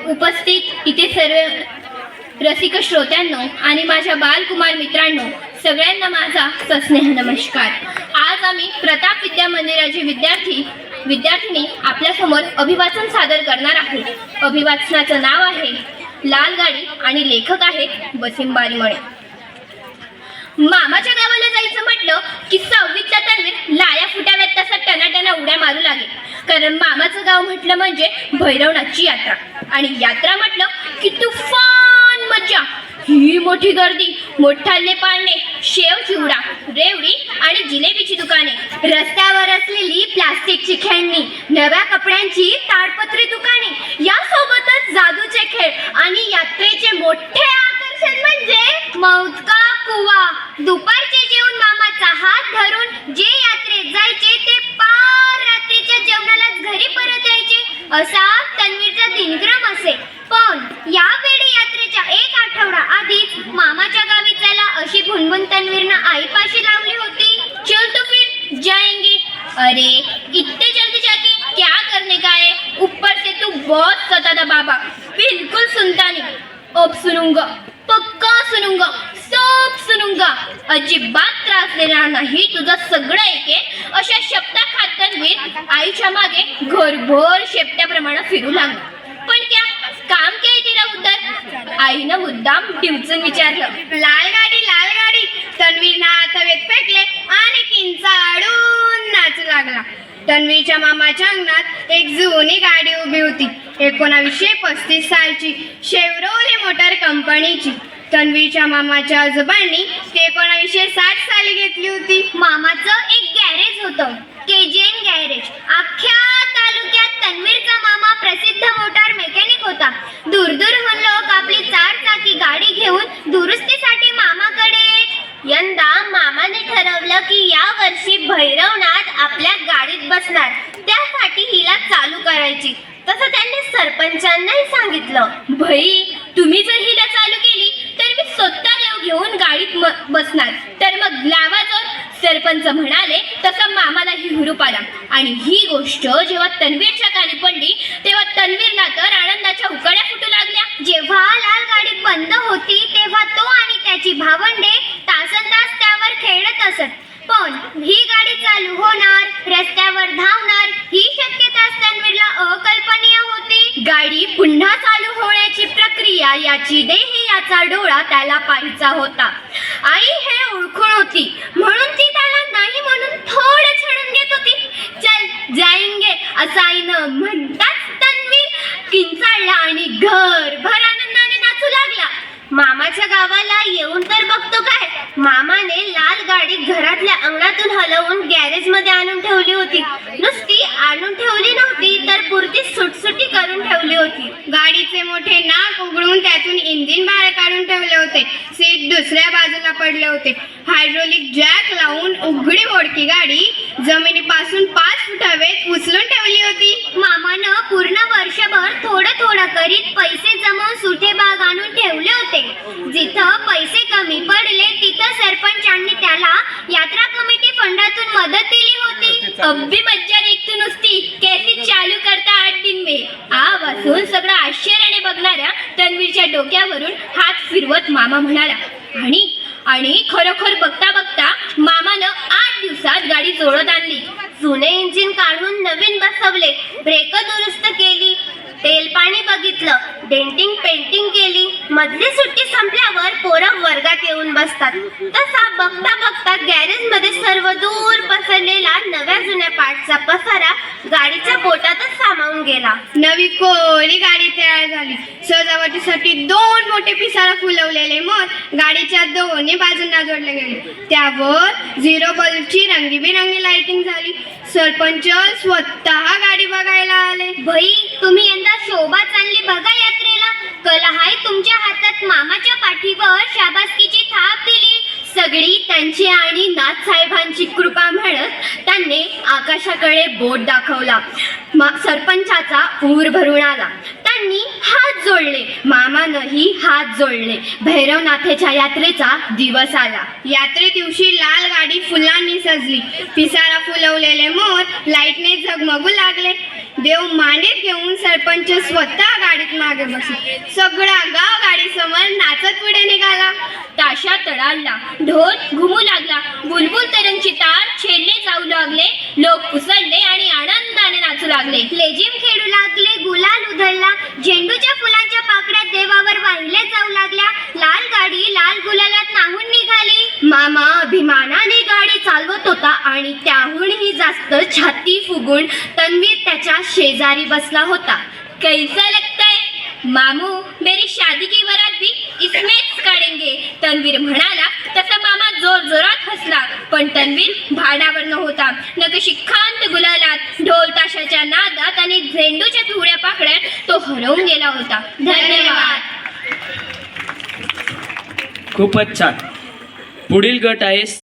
उपस्थित इथे सर्व रसिक श्रोत्यांनो आणि माझ्या बालकुमार मित्रांनो, सगळ्यांना माझा सस्नेह नमस्कार। आज आम्ही प्रताप विद्या मंदिराचे विद्यार्थिनी आपल्यासमोर अभिवाचन सादर करणार आहोत। अभिवाचनाचं नाव आहे लाल गाडी आणि लेखक आहेत वसीम बारीमळे। मामाच्या गावाला जायचं म्हटलं की 6वीचा तन्वीर लाया फुटाव्यात तसा टनाटना उड्या मारू लागेल, कारण मामाचं गाव म्हटलं म्हणजे भैरवनाथची यात्रा, आणि यात्रा म्हटलं की तुफान मजा। ही मोठी गर्दी, मोठाले पाळणे, शेव चिवडा, रेवडी आणि जिलेबीची दुकाने, रस्त्यावर असलेली प्लास्टिकची खेळणी, नव्या कपड्यांची ताडपत्री दुकाने, यासोबतच जादूचे खेळ आणि यात्रेचे मोठे आकर्षण म्हणजे मौत का कुवा। दुपारचे जेवण मामाचा हात धरून जे यात्रेत जायचे ते पार रात्रीच्या जेवणालाच घरी परत यायचे, असा तन्वीरचा दिनक्रम असे। पण यावेळी यात्रेच्या 1 आठवडा आधीच मामाच्या गावी चला अशी भुनभुन तन्वीरनं आईपाशी लावली होती। चल तो फिर जाएंगे। अरे इतने जल्दी जाके क्या करने का है? ऊपर से तू बहुत सताता बाबा, बिल्कुल सुनता नहीं। अब सुनूंगा, पक्का सुनूंगा, सब सुनूंगा, अजिबात त्रास देणार नाही, तुझं सगळं ऐकेन, अशा शब्दाखात तन्वीर आईच्या मागे घरभर शेपट्याप्रमाणे फिरू लागला। पण क्या काम क्या है तेरा उधर? आईनं मुद्दाम डिवचून विचारलं। लाल गाडी। तन्वीरनं हातावेत फेकले आणि किंचाळून नाचू लागला। तन्वीरच्या मामाच्या अंगणात एक जुनी गाडी उभी होती, 1935 सालची, शेवरोले मोटर कंपनीची। तन्वीरच्या मामाच्या आजोबांनी ते 1960 साली घेतली होती। मामाचं एक गॅरेज होतं, केजीएन गॅरेज। अख्ख्या तालुक्यात तन्वीरचा मामा प्रसिद्ध मोटार मेकॅनिक होता। दूरहून लोक आपली 4 चाकी गाडी घेऊन दुरुस्तीसाठी मामाकडे येत। यंदा मामाने ठरवलं की या वर्षी भैरवनाथ आपल्या गाडीत बसणार, त्यासाठी हिला चालू करायची। तसं त्यांनी सरपंचांनाही सांगितलं। भाई, तुम्ही जर हिला चालू केली तर मी स्वतः देव घेऊन गाडीत बसणार, तर मग लावा जोर। सरपंच म्हणाले। तसं मामालाही हुरूप आला, आणि ही गोष्ट जेव्हा तन्वीरच्या कानी पडली तेव्हा तन्वीरला तर आनंदाच्या उकळ्या फुटू लागल्या। जेव्हा लाल गाडी बंद होती तेव्हा तो आणि त्याची भावंडे तासनतास त्यावर खेळत असत, पण ही गाडी चालू होणार, रस्त्यावर धावणार ही शक्यता तन्वीरला अकल्पनीय होती। गाडी पुन्हा चालू होण्याची प्रक्रिया, याची देही याचा डोळा त्याला पाहायचा होता। आई हे ओळखून होती, म्हणून ती त्याला नाही म्हणून थोडं छळून घेत होती। चल जाएंगे असं आईनं म्हणताच तन्वीर किंचाळला आणि घरभर आनंदाने नाचू लागला। मामाच्या गावाला येऊन तर बघतो काय, मामाने लाल गाडी घरातल्या अंगणातून हलवून गॅरेज मध्ये आणून ठेवली होती। नुसती आणून ठेवली नव्हती, तर पुरती सुटसुटी करून ठेवली होती। गाडीचे मोठे नाक उघडून त्यातून इंजिन बाहेर काढून ठेवले होते, सीट दुसऱ्या बाजूला पडले होते। हायड्रोलिक जॅक लावून उघडी मोडकी गाडी जमिनीपासून 5 फूट हवेत उचलून ठेवली होती। मामानं पूर्ण वर्षभर थोडं करीत पैसे जमवून सुटे बाग आणून ठेवले होते। जिथं पैसे कमी पडले तिथं सरपंचांनी त्याला यात्रा कमिटी फंडातून मदत दिली होती। अब्बी मज्जा देखतो नुसती, कैसी चालू करता 8 दिन में। वाचून सगळं आश्चर्याने बघणाऱ्या तन्वीरच्या डोक्यावरून हात फिरवत मामा म्हणाला, आणि खरोखर बघता मामानं 8 दिवसात गाडी जोडत आणली। जुने इंजिन काढून नवीन बसवले, ब्रेक दुरुस्त केली, तेल पाणी बघितलं, डेंटिंग पेंटिंग केली। मधली सुट्टी संपल्यावर पोरं वर्गात येऊन बसतात। तसा बघता गॅरेज मध्ये सर्व दूर पसरलेला नव्या जुन्या पार्टचा पसारा गाडीच्या पोटातच सामावून गेला। नवी कोरी गाडी तयार झाली। सजावटीसाठी 2 मोठे पिसारा फुलवलेले मध गाडीच्या दोन्ही बाजूंना जोडले गेले, त्यावर 0 बल्बची रंगीबेरंगी लाइटिंग झाली। सरपंच स्वतः गाडी बघायला आले। भाई, तुम्ही यंदा शोभा चालली बघा यात्रेला, कला हाय तुमच्या हातात। मामाच्या पाठीवर शाबासकीची थाप दिली। सगळी त्यांची आणि नाथसाहेबांची कृपा म्हणत त्यांनी आकाशाकडे बोट दाखवला। सरपंचाचा ऊर भरून आला, त्यांनी हात जोडले, मामानंही हात जोडले। भैरवनाथाच्या यात्रेचा दिवस आला। यात्रे दिवशी लाल गाडी फुलांनी सजली, पिसारा फुलवलेले मोर लाईटने झगमगू लागले. देव मांडीत घेऊन सरपंच स्वतः गाडीत मागे बसले. सगळा गाव गाडीसमोर नाचत पुढे निघाला. ताशा तडालला, ढोल घुमू लागला, बुलबुल तरंगची तार छेडले जाऊ लागले, लोक उसळले आणि आनंदाने नाचू लागले. लेझिम खेळू लागले, गुलाल उधळला, झेंडूच्या फुलांच्या पाकड्या देवावर वाहिले जाऊ लागल्या. लाल गाडी लाल गुलालात नाहून निघाली. मामा अभिमानाने गाडी चालवत होता आणि त्याहूनही जास्त छाती फुगून तन्वीर त्याच्या शेजारी बसला होता. कैसा लगता है मामू, मेरी शादी की बारात भी इसमें काढेंगे, तन्वीर म्हणाला. तसा मामा जोर जोरात हसला, पण तन्वीर भानावर नव्हता. नकशी खांत गुलालात, ढोल ताशाच्या नादात आणि झेंडूच्या पिवळ्या पाकड्यात तो हरवून गेला होता. धन्यवाद. खूपच छान. पुढील गट आहे